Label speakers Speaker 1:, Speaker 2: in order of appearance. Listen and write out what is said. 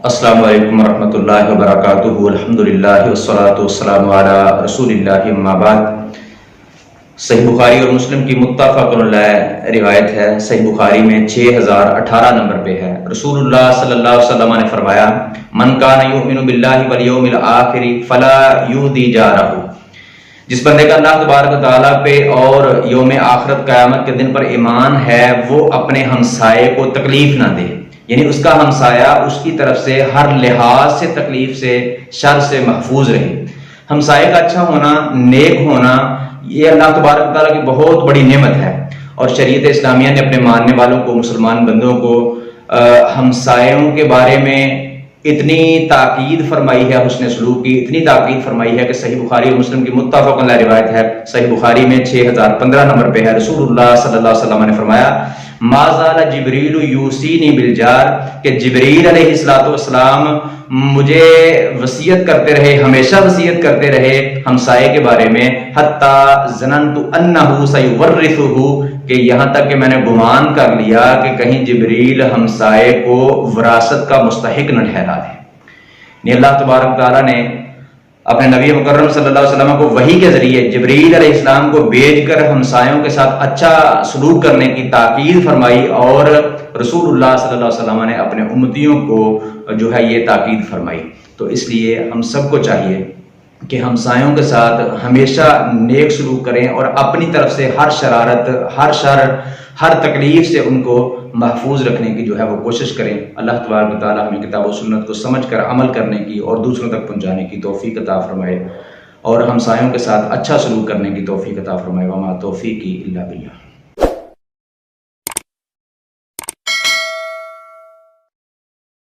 Speaker 1: السلام علیکم ورحمۃ اللہ وبرکاتہ۔ الحمدللہ والصلاۃ والسلام علی رسول اللہ، اما بعد۔ صحیح بخاری اور مسلم کی متفق علیہ روایت ہے۔ صحیح بخاری میں 6018 نمبر پہ ہے۔ رسول اللہ صلی اللہ علیہ وسلم نے فرمایا، من کان یؤمن باللہ والیوم الآخر فلا یؤذی جارہ۔ جس بندے کا اللہ تبارک و تعالیٰ پہ اور یوم آخرت قیامت کے دن پر ایمان ہے، وہ اپنے ہمسائے کو تکلیف نہ دے، یعنی اس کا ہمسایہ اس کی طرف سے ہر لحاظ سے تکلیف سے شر سے محفوظ رہے۔ ہمسائے کا اچھا ہونا، نیک ہونا، یہ اللہ تبارک تعالیٰ کی بہت بڑی نعمت ہے، اور شریعت اسلامیہ نے اپنے ماننے والوں کو، مسلمان بندوں کو ہمسایوں کے بارے میں اتنی تاکید فرمائی ہے، حسن سلوک کی اتنی تاکید فرمائی ہے کہ صحیح بخاری اور مسلم کی متفق علیہ روایت ہے۔ صحیح بخاری میں 6015 نمبر پہ ہے۔ رسول اللہ صلی اللہ علیہ وسلم نے فرمایا، ما زال جبریل یوصینی بالجار، کہ جبریل علیہ السلام مجھے وصیت کرتے رہے، ہمیشہ وصیت کرتے رہے ہمسائے کے بارے میں، حتی ظننت انہ سیورثہ، کہ یہاں تک کہ میں نے گمان کر لیا کہ کہیں جبریل ہمسائے کو وراثت کا مستحق نہ ٹھہرا دے۔ یعنی اللہ تبارک تعالیٰ نے اپنے نبی مکرم صلی اللہ علیہ وسلم کو وحی کے ذریعے جبریل علیہ السلام کو بھیج کر ہمسایوں کے ساتھ اچھا سلوک کرنے کی تاکید فرمائی، اور رسول اللہ صلی اللہ علیہ وسلم نے اپنے امتیوں کو جو ہے یہ تاکید فرمائی۔ تو اس لیے ہم سب کو چاہیے کہ ہمسایوں کے ساتھ ہمیشہ نیک سلوک کریں، اور اپنی طرف سے ہر شرارت، ہر شر، ہر تکلیف سے ان کو محفوظ رکھنے کی جو ہے وہ کوشش کریں۔ اللہ تبارک و تعالیٰ ہمیں کتاب و سنت کو سمجھ کر عمل کرنے کی اور دوسروں تک پہنچانے کی توفیق عطا فرمائے، اور ہمسایوں کے ساتھ اچھا سلوک کرنے کی توفیق عطا فرمائے۔ وما توفیقی الا باللہ۔